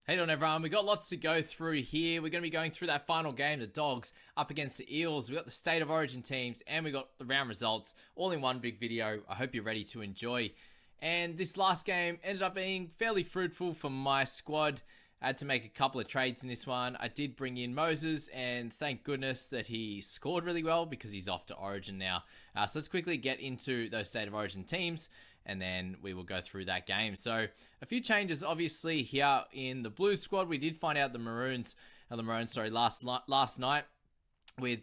Hey on everyone, we got lots to go through here. We're going to be going through that final game, the Dogs up against the Eels. We got the State of Origin teams and we got the round results all in one big video. I hope you're ready to enjoy. And this last game ended up being fairly fruitful for my squad. I had to make a couple of trades in this one. I did bring in Moses, and thank goodness that he scored really well because he's off to Origin now. So let's quickly get into those State of Origin teams, and then we will go through that game. So a few changes, obviously, here in the Blues squad. We did find out the Maroons last night with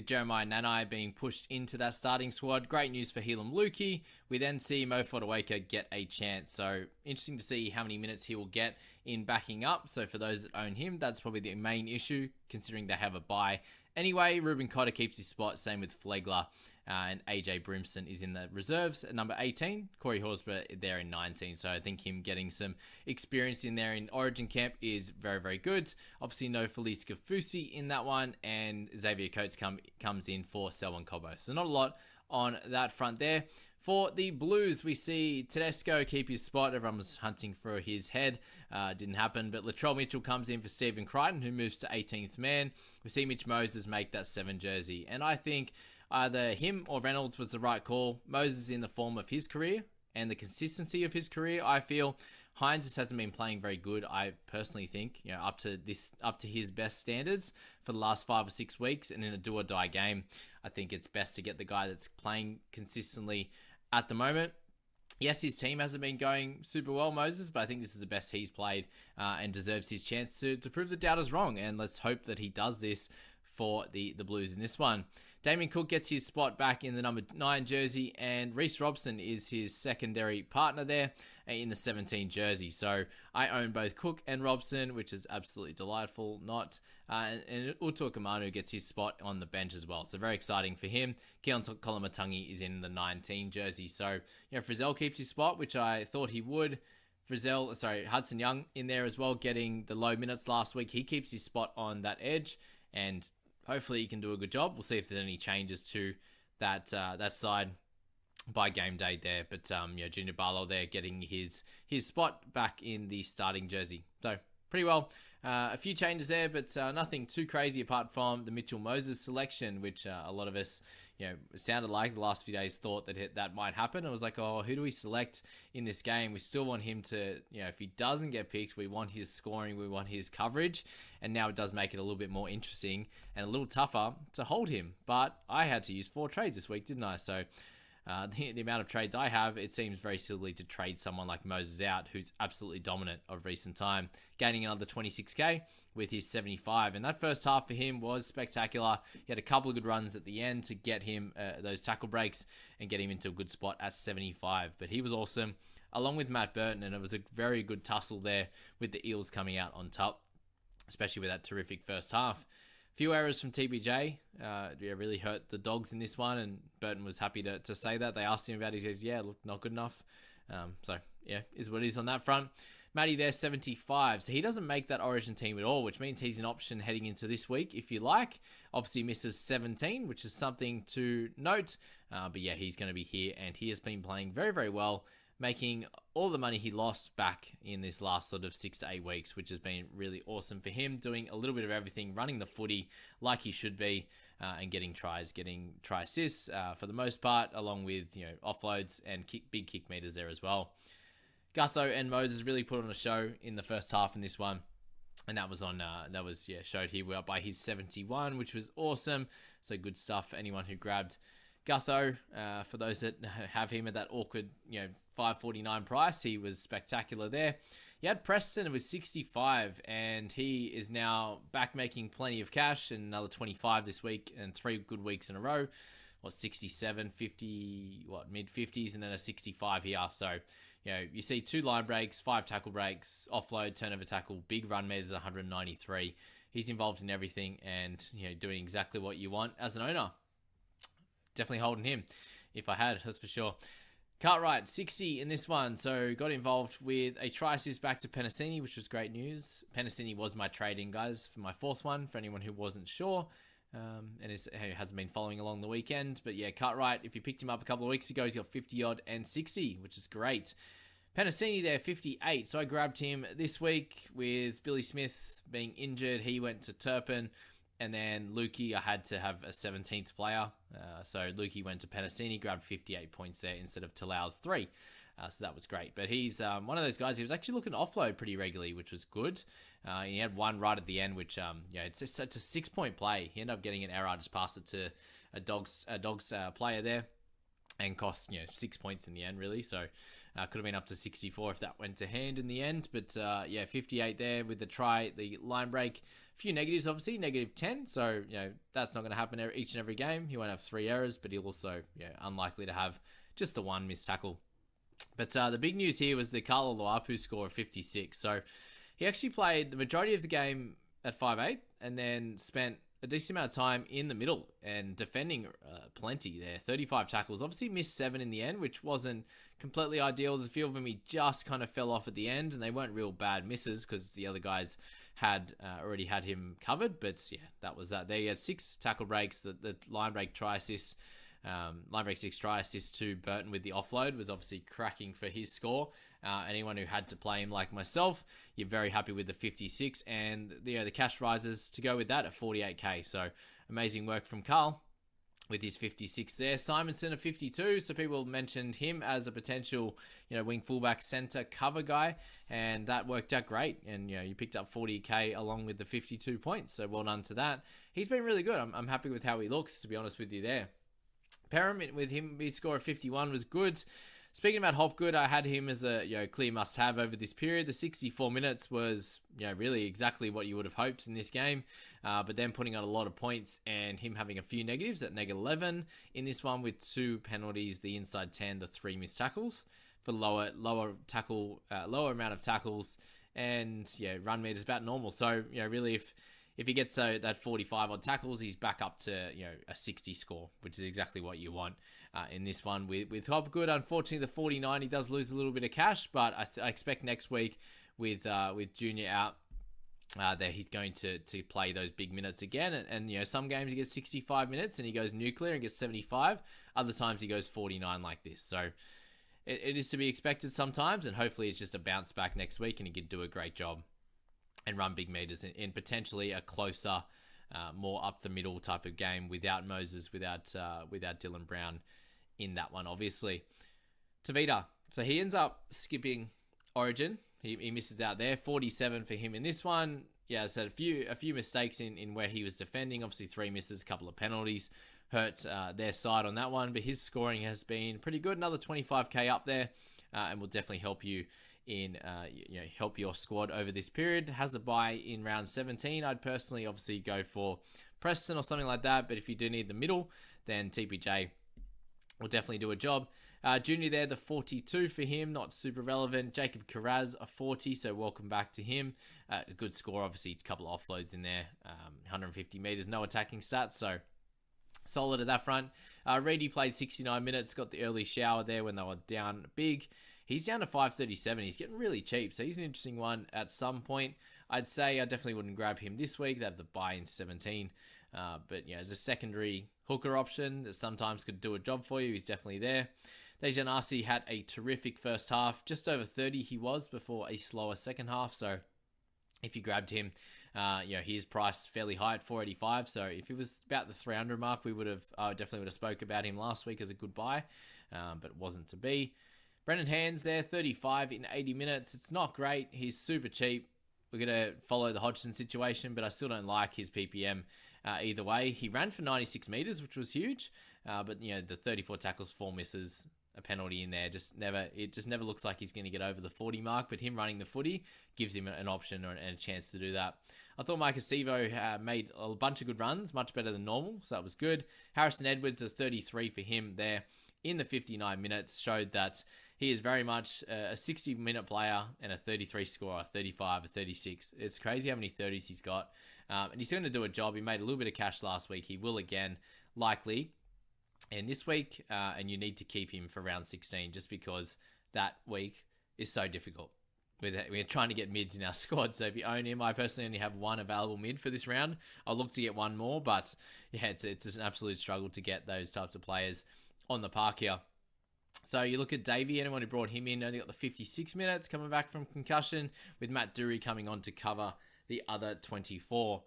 Jeremiah Nanai being pushed into that starting squad. Great news for Helam Lukey. We then see Mo Fotuaika get a chance. So interesting to see how many minutes he will get in backing up. So for those that own him, that's probably the main issue, considering they have a bye. Anyway, Ruben Cotter keeps his spot. Same with Flegler. And AJ Brimson is in the reserves at number 18. Corey Horsburgh there in 19. So I think him getting some experience in there in Origin camp is very, very good. Obviously, no Felice Kafusi in that one. And Xavier Coates comes in for Selwyn Cobbo. So not a lot on that front there. For the Blues, we see Tedesco keep his spot. Everyone was hunting for his head. Didn't happen. But Latrell Mitchell comes in for Stephen Crichton, who moves to 18th man. We see Mitch Moses make that 7 jersey. And I think either him or Reynolds was the right call. Moses in the form of his career and the consistency of his career, I feel. Hines just hasn't been playing very good, I personally think, up to his best standards for the last 5 or 6 weeks. And in a do or die game, I think it's best to get the guy that's playing consistently at the moment. Yes, his team hasn't been going super well, Moses, but I think this is the best he's played and deserves his chance to prove the doubters wrong. And let's hope that he does this for the Blues in this one. Damien Cook gets his spot back in the number 9 jersey, and Reece Robson is his secondary partner there in the 17 jersey. So I own both Cook and Robson, which is absolutely delightful. And Uto Kamanu gets his spot on the bench as well. So very exciting for him. Keon Kolamatangi is in the 19 jersey. So, Frizzell keeps his spot, which I thought he would. Hudson Young in there as well, getting the low minutes last week. He keeps his spot on that edge, and hopefully he can do a good job. We'll see if there's any changes to that side by game day there. But Junior Barlow there getting his spot back in the starting jersey. So pretty well. A few changes there, but nothing too crazy apart from the Mitchell Moses selection, which a lot of us, sounded like the last few days thought that might happen. I was like, oh, who do we select in this game? We still want him to, if he doesn't get picked, we want his scoring, we want his coverage. And now it does make it a little bit more interesting and a little tougher to hold him. But I had to use 4 trades this week, didn't I? So the amount of trades I have, it seems very silly to trade someone like Moses out, who's absolutely dominant of recent time, gaining another 26k with his 75. And that first half for him was spectacular. He had a couple of good runs at the end to get him those tackle breaks and get him into a good spot at 75. But he was awesome, along with Matt Burton, and it was a very good tussle there with the Eels coming out on top, especially with that terrific first half. Few errors from TBJ. Really hurt the Dogs in this one, and Burton was happy to say that. They asked him about it. He says, yeah, look, not good enough. Is what it is on that front. Matty there, 75. So he doesn't make that Origin team at all, which means he's an option heading into this week, if you like. Obviously misses 17, which is something to note. But yeah, he's going to be here, and he has been playing very, very well, making all the money he lost back in this last sort of 6 to 8 weeks, which has been really awesome for him, doing a little bit of everything, running the footy like he should be, and getting tries, getting try assists for the most part, along with offloads and big kick meters there as well. Gutho and Moses really put on a show in the first half in this one. And that was showed here. We're up by his 71, which was awesome. So good stuff for anyone who grabbed Gutho. For those that have him at that awkward, $5.49 price, he was spectacular there. You had Preston with 65, and he is now back making plenty of cash, and another 25 this week, and 3 good weeks in a row. 67, 50, mid-50s, and then a 65 here. So, you see 2 line breaks, 5 tackle breaks, offload, turnover tackle, big run measures, 193. He's involved in everything and, doing exactly what you want as an owner. Definitely holding him if I had, that's for sure. Cartwright, 60 in this one. So got involved with a try assist back to Penasini, which was great news. Penasini was my trade-in, guys, for my 4th one, for anyone who wasn't sure. And hasn't been following along the weekend. But yeah, Cartwright, if you picked him up a couple of weeks ago, he's got 50 odd and 60, which is great. Penasini there, 58. So I grabbed him this week with Billy Smith being injured. He went to Turpin. And then Lukey, I had to have a 17th player. So Lukey went to Penasini, grabbed 58 points there instead of Talau's 3. So that was great. But he's one of those guys, he was actually looking to offload pretty regularly, which was good. He had one right at the end, which, it's a 6-point play. He ended up getting an error, just passed it to a Dogs player there. And cost 6 points in the end, really. So could have been up to 64 if that went to hand in the end. But 58 there with the try, the line break. A few negatives, obviously, -10. So that's not going to happen each and every game. He won't have 3 errors, but he'll also unlikely to have just the 1 missed tackle. But the big news here was the Carlo Luapu score of 56. So he actually played the majority of the game at 5'8", and then spent a decent amount of time in the middle and defending plenty there. 35 tackles. Obviously missed 7 in the end, which wasn't completely ideal. There's a few of them he just kind of fell off at the end, and they weren't real bad misses because the other guys had already had him covered. But that was that. There he had 6 tackle breaks. The line break try assist. Line break 6 try assist to Burton with the offload was obviously cracking for his score. Anyone who had to play him like myself, you're very happy with the 56, and the cash rises to go with that at 48k. So amazing work from Carl with his 56 there. Simonson of 52. So people mentioned him as a potential, wing fullback center cover guy, and that worked out great. And you picked up 40k along with the 52 points. So well done to that. He's been really good. I'm happy with how he looks, to be honest with you there. Perham with him, his score of 51 was good. Speaking about Hopgood, I had him as a clear must-have over this period. The 64 minutes was really exactly what you would have hoped in this game, but then putting on a lot of points and him having a few negatives at -11 in this one with 2 penalties, the inside 10, the 3 missed tackles for lower amount of tackles, and run meters about normal. So really if he gets that 45 odd tackles, he's back up to a 60 score, which is exactly what you want in this one with Hopgood. Unfortunately, the 49 he does lose a little bit of cash, but I expect next week with Junior out, that he's going to play those big minutes again. And some games he gets 65 minutes and he goes nuclear and gets 75. Other times he goes 49 like this. So it is to be expected sometimes, and hopefully it's just a bounce back next week and he can do a great job and run big meters in potentially a closer, more up the middle type of game without Moses, without Dylan Brown in that one, obviously. Tavita, so he ends up skipping Origin. He misses out there. 47 for him in this one. Yeah, so a few mistakes in where he was defending. Obviously 3 misses, a couple of penalties hurt their side on that one, but his scoring has been pretty good. Another 25k up there, and will definitely help you in help your squad over this period. Has a bye in round 17. I'd personally obviously go for Preston or something like that, but if you do need the middle, then TPJ will definitely do a job. Junior there, the 42 for him, not super relevant. Jacob Carras, a 40, so welcome back to him. A good score, obviously, a couple of offloads in there. 150 meters, no attacking stats, so solid at that front. Reedy played 69 minutes, got the early shower there when they were down big. He's down to 537. He's getting really cheap, so he's an interesting one at some point. I'd say I definitely wouldn't grab him this week. They have the buy in 17. But as a secondary hooker option that sometimes could do a job for you, he's definitely there. Dejan Arce had a terrific first half. Just over 30 he was before a slower second half. So if you grabbed him, he's priced fairly high at 485. So if it was about the 300 mark, I definitely would have spoke about him last week as a good buy, but it wasn't to be. Brendan Hands there, 35 in 80 minutes. It's not great. He's super cheap. We're going to follow the Hodgson situation, but I still don't like his PPM either way. He ran for 96 meters, which was huge, but the 34 tackles, 4 misses, a penalty in there. It just never looks like he's going to get over the 40 mark, but him running the footy gives him an option and a chance to do that. I thought Mike Acevo made a bunch of good runs, much better than normal, so that was good. Harrison Edwards, a 33 for him there in the 59 minutes, showed that he is very much a 60-minute player and a 33 scorer, 35, a 36. It's crazy how many 30s he's got. And he's going to do a job. He made a little bit of cash last week. He will again, likely. And this week, and you need to keep him for round 16 just because that week is so difficult. We're trying to get mids in our squad. So if you own him, I personally only have 1 available mid for this round. I'll look to get 1 more, but it's an absolute struggle to get those types of players on the park here. So you look at Davey, anyone who brought him in only got the 56 minutes coming back from concussion, with Matt Dury coming on to cover the other 24.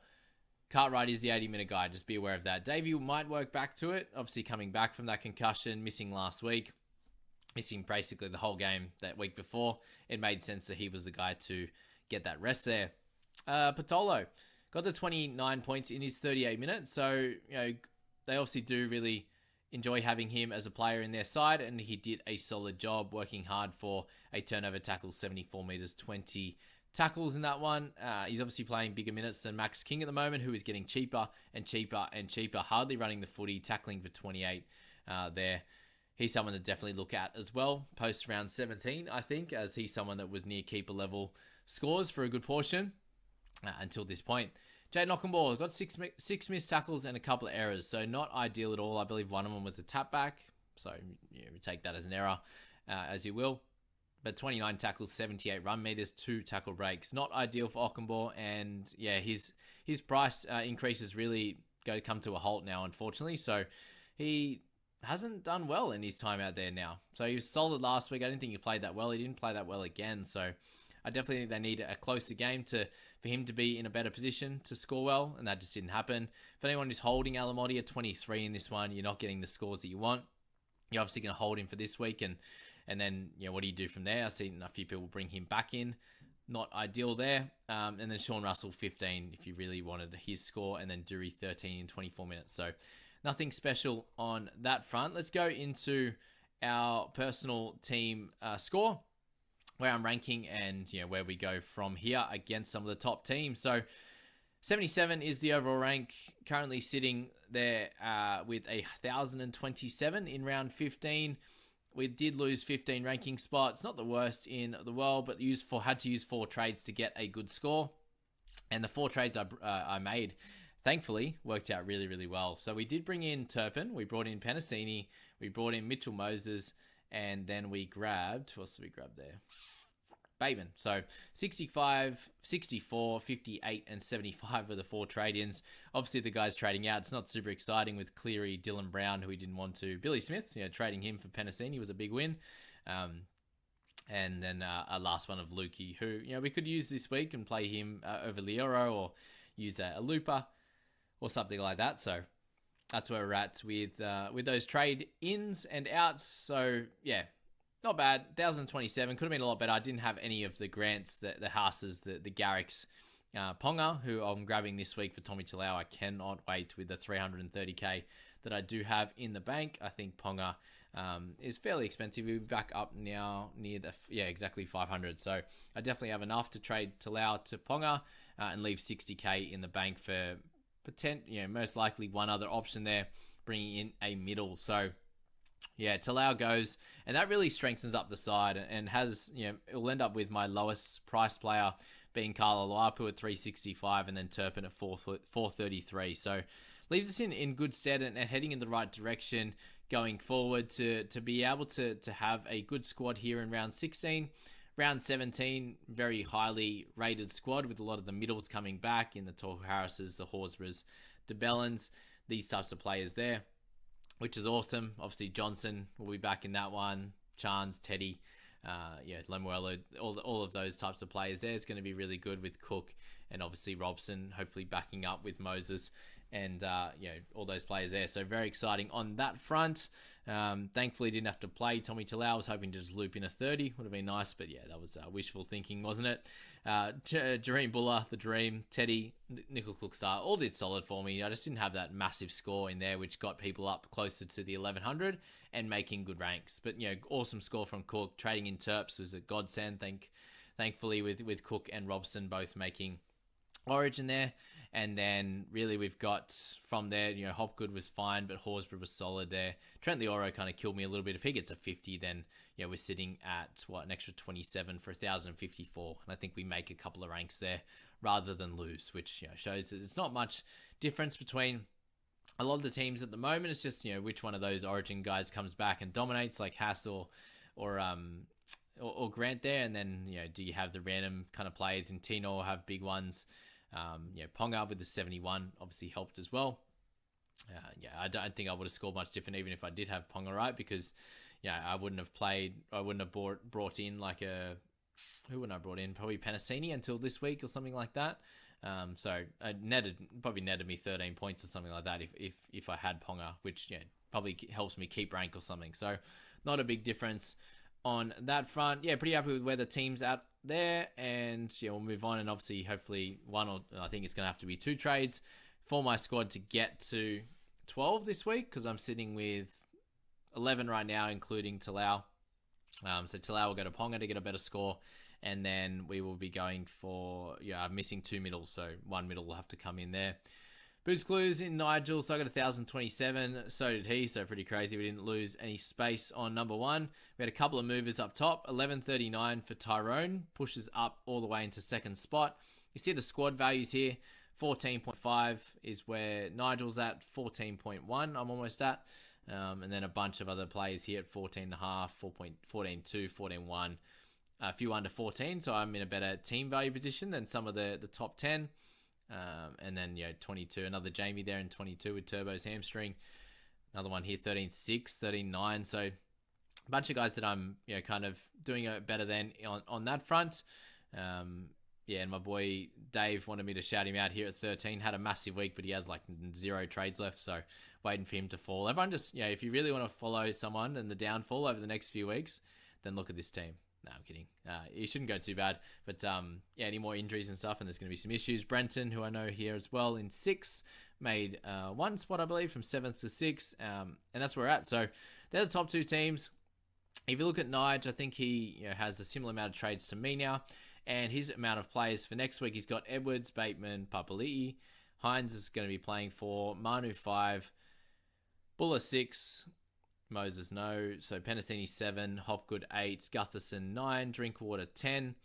Cartwright is the 80-minute guy, just be aware of that. Davey might work back to it, obviously coming back from that concussion, missing last week, missing basically the whole game that week before. It made sense that he was the guy to get that rest there. Patolo got the 29 points in his 38 minutes, so they obviously do really enjoy having him as a player in their side, and he did a solid job working hard for a turnover tackle, 74 meters, 20 tackles in that one. He's obviously playing bigger minutes than Max King at the moment, who is getting cheaper and cheaper and cheaper, hardly running the footy, tackling for 28 there. He's someone to definitely look at as well, post round 17, I think, as he's someone that was near keeper level scores for a good portion until this point. Jade Knockenball got six missed tackles and a couple of errors, so not ideal at all. I believe one of them was a tap back, so we take that as an error, as you will. But 29 tackles, 78 run meters, 2 tackle breaks. Not ideal for Ockenbaugh, and yeah, his price increases really come to a halt now, unfortunately. So he hasn't done well in his time out there now. So he was solid last week. I didn't think he played that well. He didn't play that well again, so I definitely think they need a closer game for him to be in a better position to score well, and that just didn't happen. For anyone who's holding Alamotti at 23 in this one, you're not getting the scores that you want. You're obviously going to hold him for this week, and then what do you do from there? I've seen a few people bring him back in. Not ideal there. And then Sean Russell, 15, if you really wanted his score, and then Dury, 13 in 24 minutes. So nothing special on that front. Let's go into our personal team score, where I'm ranking and where we go from here against some of the top teams. So 77 is the overall rank, currently sitting there with 1,027 in round 15. We did lose 15 ranking spots, not the worst in the world, but had to use 4 trades to get a good score. And the 4 trades I made, thankfully, worked out really, really well. So we did bring in Turpin, we brought in Penasini, we brought in Mitchell Moses, and then we grabbed, what did we grab there? Bateman. So 65, 64, 58, and 75 were the 4 trade-ins. Obviously, the guys trading out, it's not super exciting with Cleary, Dylan Brown, who we didn't want to. Billy Smith, trading him for Penasini was a big win. And then a last one of Lukey, who we could use this week and play him over Lioro, or use a looper or something like that. So that's where we're at with those trade-ins and outs. So yeah, not bad. 1,027 could have been a lot better. I didn't have any of the Grants, the Haases, the Garricks, Ponga, who I'm grabbing this week for Tommy Talau. I cannot wait with the 330k that I do have in the bank. I think Ponga is fairly expensive. We'll be back up now near exactly 500. So I definitely have enough to trade Talau to Ponga and leave 60k in the bank for most likely one other option there, bringing in a middle. So yeah, Talau goes, and that really strengthens up the side, and has, it'll end up with my lowest price player being Carla Luapu at 365, and then Turpin at 433. So leaves us in good stead and heading in the right direction going forward to be able to have a good squad here in round 16. Round 17, very highly rated squad with a lot of the middles coming back in the Tohu Harrises, the Horsburghs, DeBellins, these types of players there, which is awesome. Obviously, Johnson will be back in that one. Chance, Teddy, Lemuelo, all of those types of players there. It's going to be really good with Cook and obviously Robson, hopefully backing up with Moses and all those players there. So very exciting on that front. Thankfully, didn't have to play Tommy Talau. I was hoping to just loop in a 30. Would have been nice, but yeah, that was wishful thinking, wasn't it? Jareem Buller, the Dream, Teddy, Nickel Cookstar, all did solid for me. I just didn't have that massive score in there, which got people up closer to the 1100 and making good ranks. But awesome score from Cook. Trading in Terps was a godsend. Thankfully, with Cook and Robson both making Origin there. And then really we've got from there, Hopgood was fine, but Horsburgh was solid there. Trent Lioro kind of killed me a little bit. If he gets a 50, then we're sitting at an extra 27 for 1,054. And I think we make a couple of ranks there rather than lose, which shows that it's not much difference between a lot of the teams at the moment. It's just which one of those Origin guys comes back and dominates, like Haas or Grant there. And then do you have the random kind of players in Tino have big ones? Ponga with the 71 obviously helped as well. I don't think I would have scored much different even if I did have Ponga right, because yeah, I wouldn't have played. I wouldn't have brought in like a who wouldn't I brought in? Probably Penasini until this week or something like that. So I probably netted me 13 points or something like that if I had Ponga, which probably helps me keep rank or something. So not a big difference on that front. Yeah, pretty happy with where the team's at there, and we'll move on. And obviously, hopefully, I think it's going to have to be 2 trades for my squad to get to 12 this week, because I'm sitting with 11 right now, including Talau. So Talau will go to Ponga to get a better score, and then we will be going for I'm missing 2 middles, so 1 middle will have to come in there. Boost clues in Nigel, so I got 1,027. So did he, so pretty crazy. We didn't lose any space on number 1. We had a couple of movers up top. 1139 for Tyrone, pushes up all the way into second spot. You see the squad values here. 14.5 is where Nigel's at. 14.1 I'm almost at. And then a bunch of other players here at 14.5, 14.2, 14.1. A few under 14, so I'm in a better team value position than some of the top 10. And then 22, another Jamie there in 22 with Turbo's hamstring. Another one here, 13.6, 13.9. So a bunch of guys that I'm kind of doing better than on that front. And my boy Dave wanted me to shout him out here at 13. Had a massive week, but he has like 0 trades left, so waiting for him to fall. Everyone just, if you really want to follow someone and the downfall over the next few weeks, then look at this team. No, I'm kidding. It shouldn't go too bad. But any more injuries and stuff, and there's going to be some issues. Brenton, who I know here as well, in 6, made 1 spot, I believe, from 7th to 6th. And that's where we're at. So they're the top 2 teams. If you look at Nige, I think he has a similar amount of trades to me now. And his amount of players for next week, he's got Edwards, Bateman, Papali'i. Hines is going to be playing 4, Manu 5, Buller 6, Moses no. So Penasini 7, Hopgood 8, Gutherson 9, Drinkwater 10.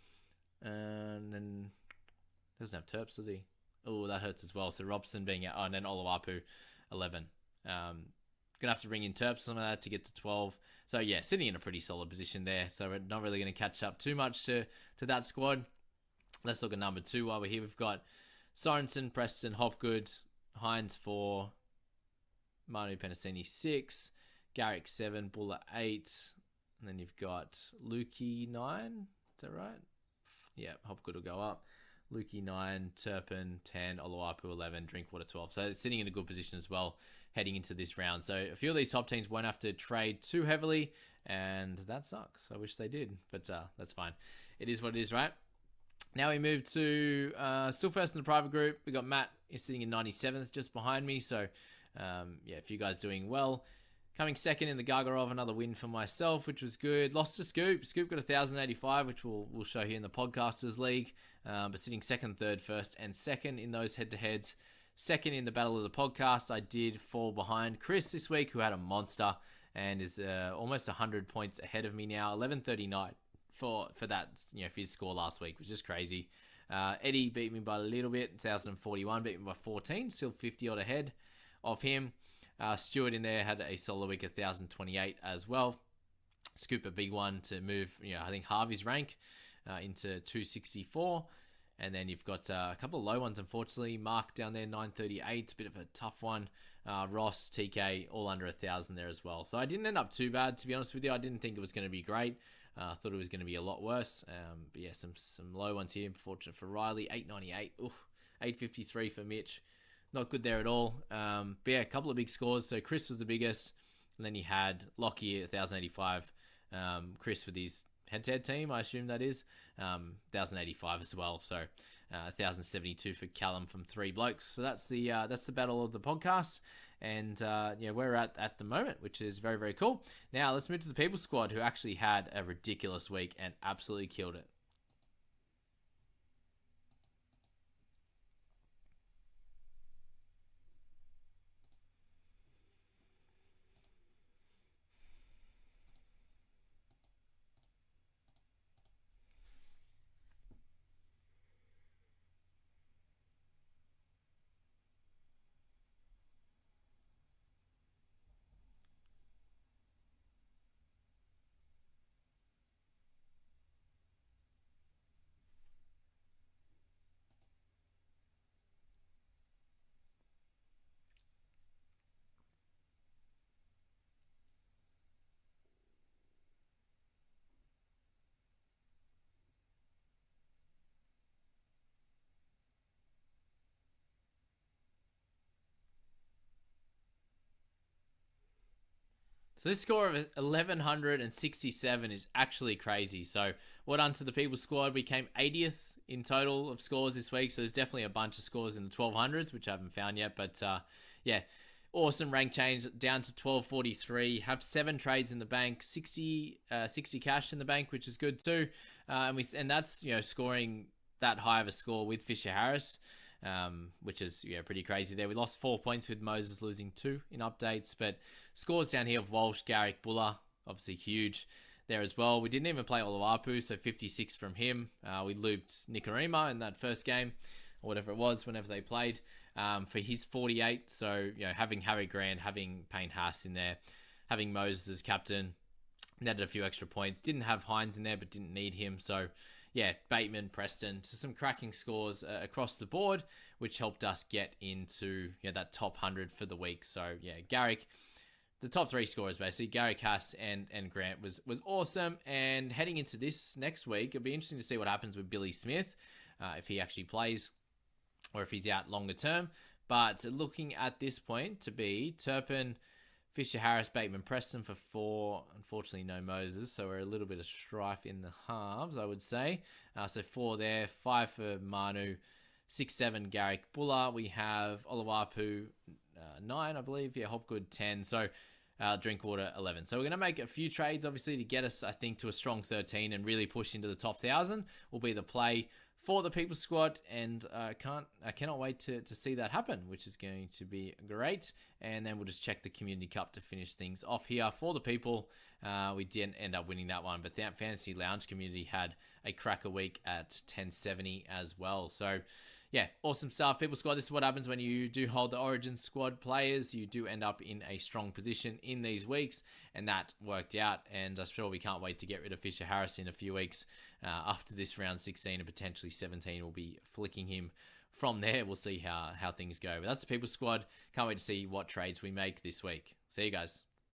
And then doesn't have Terps, does he? Oh, that hurts as well. So Robson being out, and then Oluwapu 11. Gonna have to bring in Terps some of that to get to 12. So sitting in a pretty solid position there. So we're not really going to catch up too much to that squad. Let's look at number 2 while we're here. We've got Sorensen, Preston, Hopgood, Hines 4, Manu Penasini 6, Garrick 7, Buller 8, and then you've got Lukey 9. Is that right? Yeah, Hopgood will go up. Lukey 9, Turpin 10, Oluwapu 11, Drinkwater 12. So it's sitting in a good position as well heading into this round. So a few of these top teams won't have to trade too heavily, and that sucks. I wish they did, but that's fine. It is what it is, right? Now we move to still first in the private group. We got Matt sitting in 97th just behind me. So a few guys doing well. Coming second in the Gargarov, another win for myself, which was good. Lost to Scoop. Scoop got 1,085, which we'll show here in the Podcasters League. But sitting second, third, first, and second in those head-to-heads. Second in the Battle of the Podcast, I did fall behind Chris this week, who had a monster and is almost 100 points ahead of me now. 1139 for that, for his score last week, which is crazy. Eddie beat me by a little bit, 1,041, beat me by 14, still 50 odd ahead of him. Stuart in there had a solo week of 1,028 as well. Scoop a big one to move, I think Harvey's rank into 264. And then you've got a couple of low ones, unfortunately. Mark down there, 938, a bit of a tough one. Ross, TK, all under 1,000 there as well. So I didn't end up too bad, to be honest with you. I didn't think it was going to be great. I thought it was going to be a lot worse. But some low ones here. Unfortunate for Riley, 898. Oof, 853 for Mitch. Not good there at all. But a couple of big scores. So Chris was the biggest. And then you had Lockie at 1,085. Chris with his head-to-head team, I assume that is. 1,085 as well. So 1,072 for Callum from 3 blokes. So that's the battle of the podcast. And where we're at the moment, which is very, very cool. Now let's move to the People Squad, who actually had a ridiculous week and absolutely killed it. So this score of 1167 is actually crazy. So well done to the People Squad. We came 80th in total of scores this week. So there's definitely a bunch of scores in the 1200s, which I haven't found yet. But yeah, awesome rank change down to 1243. Have 7 trades in the bank, 60 cash in the bank, which is good too. And that's, you know, scoring that high of a score with Fisher Harras. Which is pretty crazy there. We lost 4 points with Moses losing 2 in updates, but scores down here of Walsh, Garrick, Buller, obviously huge there as well. We didn't even play Oluwapu, so 56 from him. We looped Nikorima in that first game, or whatever it was, whenever they played, for his 48. So, you know, having Harry Grant, having Payne Haas in there, having Moses as captain, netted a few extra points. Didn't have Hines in there, but didn't need him. So, yeah, Bateman, Preston, so some cracking scores across the board, which helped us get into that top 100 for the week. So, yeah, Garrick, the top 3 scorers basically, Garrick, Haas, and Grant was awesome. And heading into this next week, it'll be interesting to see what happens with Billy Smith, if he actually plays or if he's out longer term. But looking at this point to be Turpin, Fisher, Harris, Bateman, Preston for 4. Unfortunately, no Moses, so we're a little bit of strife in the halves, I would say. So 4 there, 5 for Manu, 6, 7, Garrick, Buller. We have Oluwapu, 9, I believe. Yeah, Hopgood, 10. So Drinkwater, 11. So we're going to make a few trades, obviously, to get us, I think, to a strong 13 and really push into the top 1,000 will be the play for the People Squad, and I cannot wait to see that happen, which is going to be great. And then we'll just check the Community Cup to finish things off here for the People. We didn't end up winning that one, but the Fantasy Lounge community had a cracker week at 1070 as well. So yeah, awesome stuff. People Squad, this is what happens when you do hold the Origin Squad players. You do end up in a strong position in these weeks, and that worked out. And I'm sure we can't wait to get rid of Fisher Harris in a few weeks. After this round 16 and potentially 17, we'll be flicking him from there. We'll see how things go. But that's the People Squad. Can't wait to see what trades we make this week. See you guys.